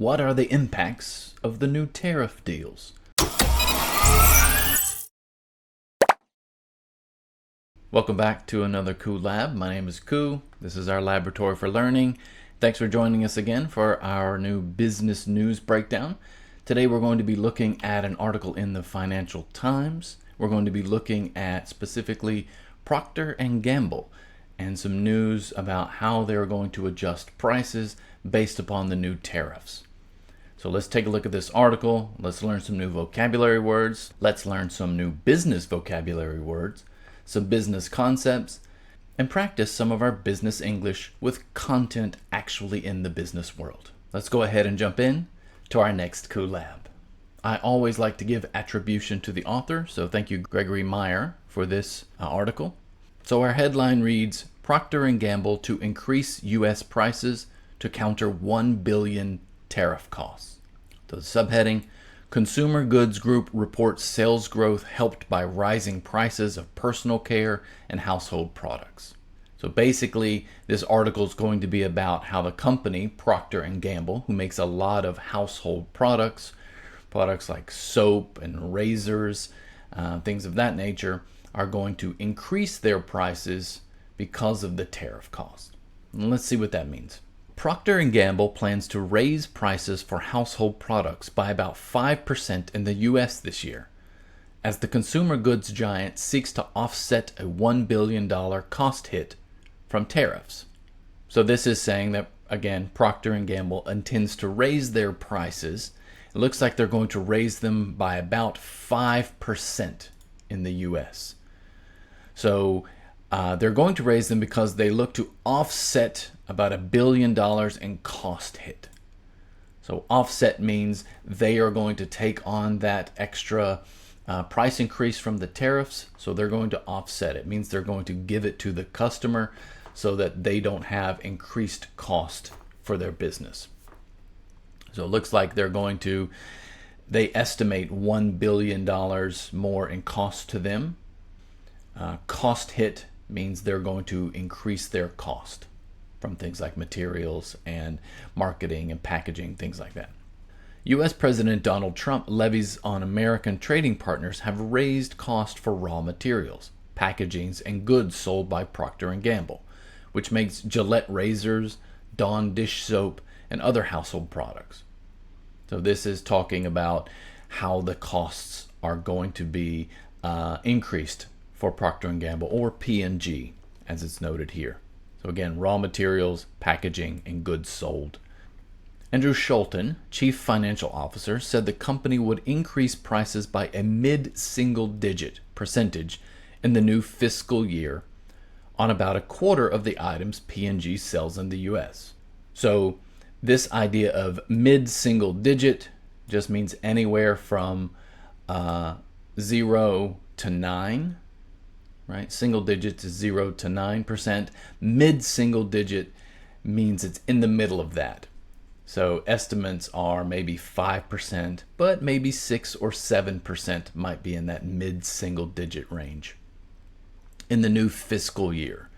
What are the impacts of the new tariff deals? Welcome back to another KuLAB. My name is Ku. This is our laboratory for learning. Thanks for joining us again for our new business news breakdown. Today we're going to be looking at an article in the Financial Times. We're going to be looking at specifically Procter & Gamble and some news about how they're going to adjust prices based upon the new tariffs. So let's take a look at this article. Let's learn some new vocabulary words. Let's learn some new business vocabulary words, some business concepts, and practice some of our business English with content actually in the business world. Let's go ahead and jump in to our next KuLAB. I always like to give attribution to the author, so thank you, Gregory Meyer, for this article. So our headline reads, Procter & Gamble to increase U.S. prices to counter 1 billion tariff costs. The subheading, Consumer Goods Group reports sales growth helped by rising prices of personal care and household products. So basically, this article is going to be about how the company, Procter & Gamble, who makes a lot of household products like soap and razors, things of that nature, are going to increase their prices because of the tariff cost. And let's see what that means. Procter & Gamble plans to raise prices for household products by about 5% in the U.S. this year, as the consumer goods giant seeks to offset a $1 billion cost hit from tariffs. So this is saying that, again, Procter & Gamble intends to raise their prices. It looks like they're going to raise them by about 5% in the U.S. So they're going to raise them because they look to offset about $1 billion in cost hit. So offset means they are going to take on that extra price increase from the tariffs. So they're going to offset it. It means they're going to give it to the customer so that they don't have increased cost for their business. So it looks like they estimate $1 billion more in cost to them. Cost hit means they're going to increase their cost from things like materials and marketing and packaging, things like that. U.S. President Donald Trump levies on American trading partners have raised cost for raw materials, packagings, and goods sold by Procter & Gamble, which makes Gillette razors, Dawn dish soap, and other household products. So this is talking about how the costs are going to be increased for Procter & Gamble, or P&G, as it's noted here. So again, raw materials, packaging, and goods sold. Andrew Schulten, Chief Financial Officer, said the company would increase prices by a mid-single-digit percentage in the new fiscal year on about a quarter of the items P&G sells in the U.S. So this idea of mid-single-digit just means anywhere from 0 to 9. Right? Single digits is 0 to 9%. Mid-single digit means it's in the middle of that. So estimates are maybe 5%, but maybe 6 or 7% might be in that mid-single digit range in the new fiscal year.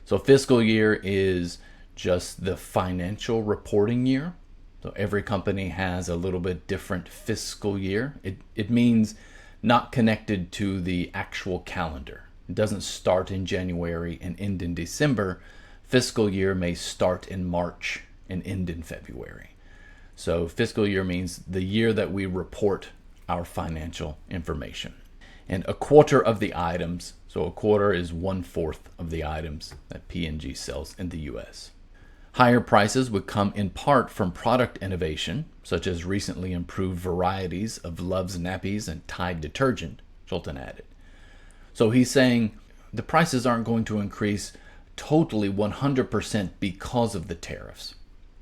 So fiscal year is just the financial reporting year. So every company has a little bit different fiscal year. It means not connected to the actual calendar. It doesn't start in January and end in December. Fiscal year may start in March and end in February. So fiscal year means the year that we report our financial information. And a quarter of the items, so a quarter is 1/4 of the items that P&G sells in the U.S. Higher prices would come in part from product innovation, such as recently improved varieties of Love's nappies and Tide detergent, Schulten added. So he's saying the prices aren't going to increase totally 100% because of the tariffs.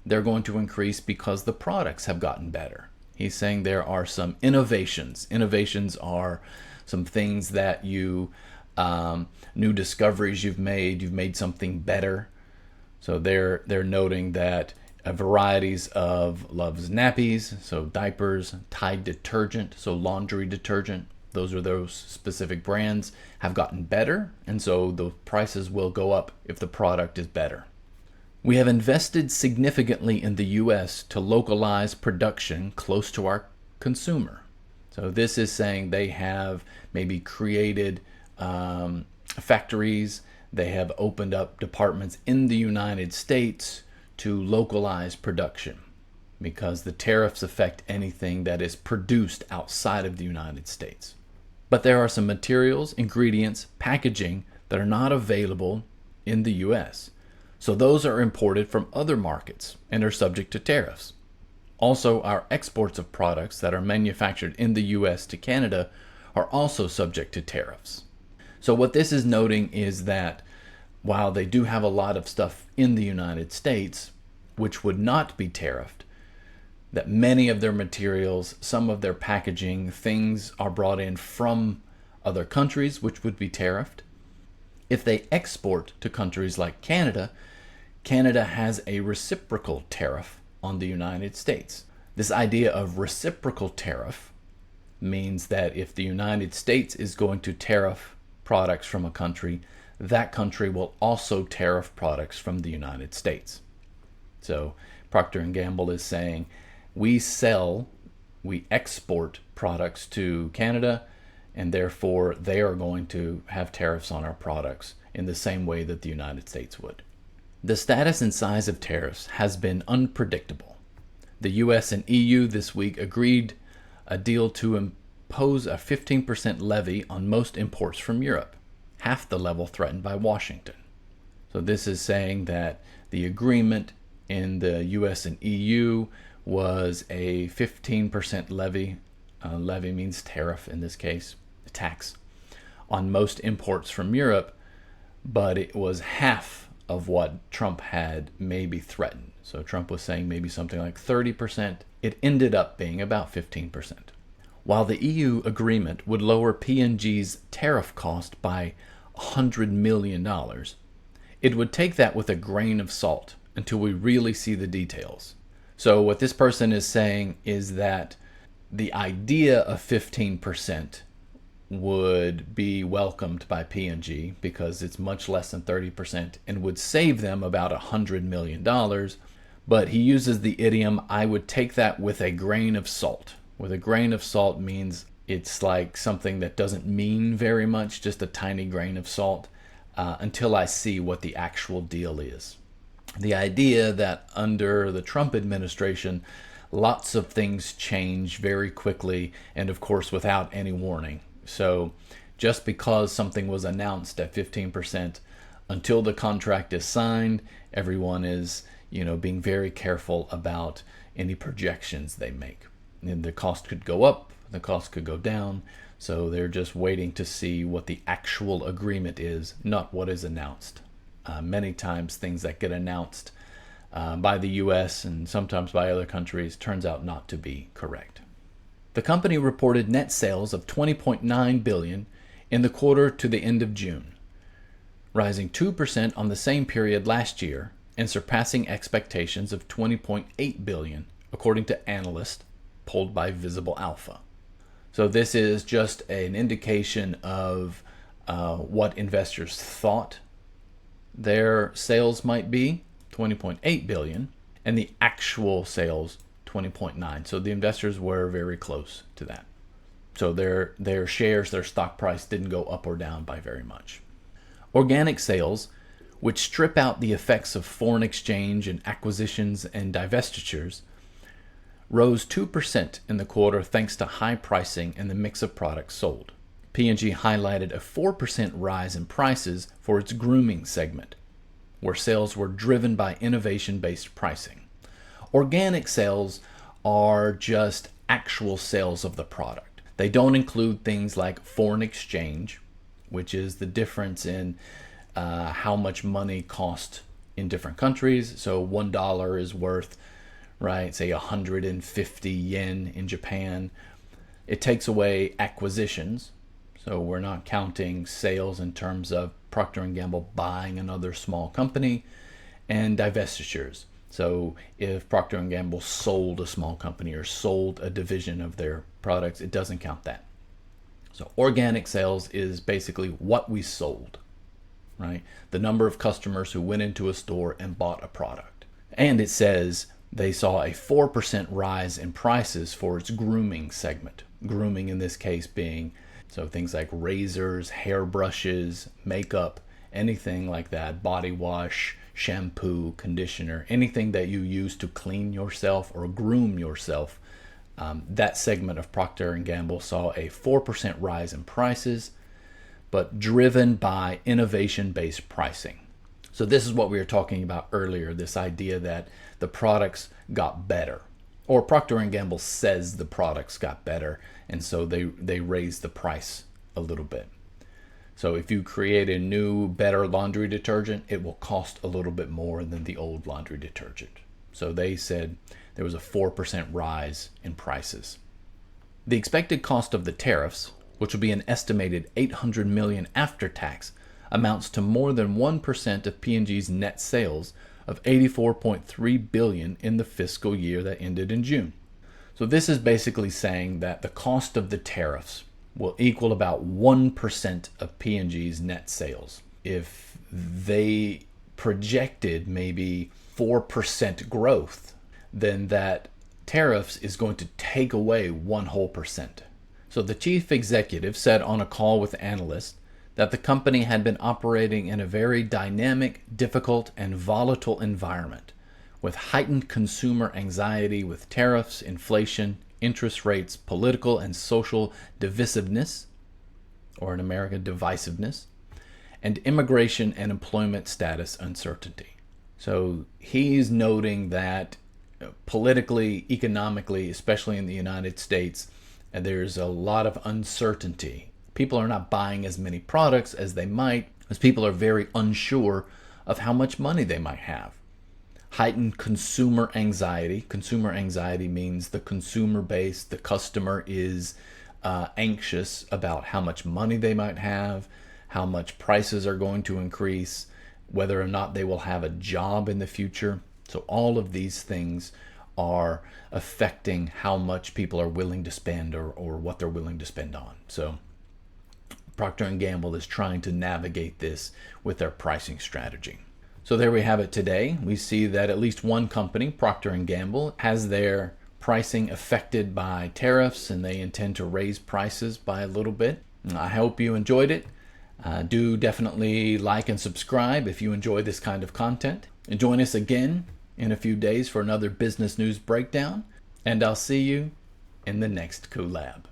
They're going to increase because the products have gotten better. He's saying there are some innovations. Innovations are some things that new discoveries you've made something better. So they're noting that varieties of Love's nappies, so diapers, Tide detergent, so laundry detergent, those specific brands have gotten better, and so the prices will go up if the product is better. We have invested significantly in the U.S. to localize production close to our consumer. So this is saying they have maybe created factories, they have opened up departments in the United States to localize production because the tariffs affect anything that is produced outside of the United States. But there are some materials, ingredients, packaging that are not available in the U.S. So those are imported from other markets and are subject to tariffs. Also, our exports of products that are manufactured in the U.S. to Canada are also subject to tariffs. So what this is noting is that while they do have a lot of stuff in the United States, which would not be tariffed, that many of their materials, some of their packaging, things are brought in from other countries, which would be tariffed. If they export to countries like Canada, Canada has a reciprocal tariff on the United States. This idea of reciprocal tariff means that if the United States is going to tariff products from a country, that country will also tariff products from the United States. So Procter & Gamble is saying, we export products to Canada, and therefore they are going to have tariffs on our products in the same way that the United States would. The status and size of tariffs has been unpredictable. The US and EU this week agreed a deal to impose a 15% levy on most imports from Europe, half the level threatened by Washington. So this is saying that the agreement in the US and EU was a 15% levy. Levy means tariff in this case, a tax, on most imports from Europe, but it was half of what Trump had maybe threatened. So Trump was saying maybe something like 30%. It ended up being about 15%. While the EU agreement would lower P&G's tariff cost by $100 million, it would take that with a grain of salt until we really see the details. So what this person is saying is that the idea of 15% would be welcomed by P&G because it's much less than 30% and would save them about $100 million. But he uses the idiom, I would take that with a grain of salt. With a grain of salt means it's like something that doesn't mean very much, just a tiny grain of salt, until I see what the actual deal is. The idea that under the Trump administration, lots of things change very quickly and, of course, without any warning. So just because something was announced at 15%, until the contract is signed, everyone is, being very careful about any projections they make. And the cost could go up, the cost could go down. So they're just waiting to see what the actual agreement is, not what is announced. Many times things that get announced by the U.S. and sometimes by other countries turns out not to be correct. The company reported net sales of $20.9 billion in the quarter to the end of June, rising 2% on the same period last year and surpassing expectations of $20.8 billion, according to analysts polled by Visible Alpha. So this is just an indication of what investors thought their sales might be, $20.8 billion, and the actual sales, $20.9. So the investors were very close to that. So their shares, their stock price didn't go up or down by very much. Organic sales, which strip out the effects of foreign exchange and acquisitions and divestitures, rose 2% in the quarter thanks to high pricing and the mix of products sold. P&G highlighted a 4% rise in prices for its grooming segment, where sales were driven by innovation-based pricing. Organic sales are just actual sales of the product. They don't include things like foreign exchange, which is the difference in how much money costs in different countries. So $1 is worth, say 150 yen in Japan. It takes away acquisitions. So we're not counting sales in terms of Procter & Gamble buying another small company, and divestitures. So if Procter & Gamble sold a small company or sold a division of their products, it doesn't count that. So organic sales is basically what we sold. right? The number of customers who went into a store and bought a product. And it says they saw a 4% rise in prices for its grooming segment. Grooming in this case being so things like razors, hairbrushes, makeup, anything like that, body wash, shampoo, conditioner, anything that you use to clean yourself or groom yourself. That segment of Procter & Gamble saw a 4% rise in prices, but driven by innovation-based pricing. So this is what we were talking about earlier, this idea that the products got better. Or Procter & Gamble says the products got better, and so they raised the price a little bit. So if you create a new, better laundry detergent, it will cost a little bit more than the old laundry detergent. So they said there was a 4% rise in prices. The expected cost of the tariffs, which will be an estimated $800 million after tax, amounts to more than 1% of P&G's net sales of $84.3 billion in the fiscal year that ended in June. So this is basically saying that the cost of the tariffs will equal about 1% of P&G's net sales. If they projected maybe 4% growth, then that tariffs is going to take away 1%. So the chief executive said on a call with analysts that the company had been operating in a very dynamic, difficult, and volatile environment with heightened consumer anxiety with tariffs, inflation, interest rates, political and social divisiveness, or in America, divisiveness, and immigration and employment status uncertainty. So he's noting that politically, economically, especially in the United States, there's a lot of uncertainty. People are not buying as many products as they might, as people are very unsure of how much money they might have. Heightened consumer anxiety. Consumer anxiety means the consumer base, the customer is anxious about how much money they might have, how much prices are going to increase, whether or not they will have a job in the future. So all of these things are affecting how much people are willing to spend or what they're willing to spend on. So Procter & Gamble is trying to navigate this with their pricing strategy. So there we have it today. We see that at least one company, Procter & Gamble, has their pricing affected by tariffs, and they intend to raise prices by a little bit. I hope you enjoyed it. Do definitely like and subscribe if you enjoy this kind of content. And join us again in a few days for another business news breakdown. And I'll see you in the next KuLAB.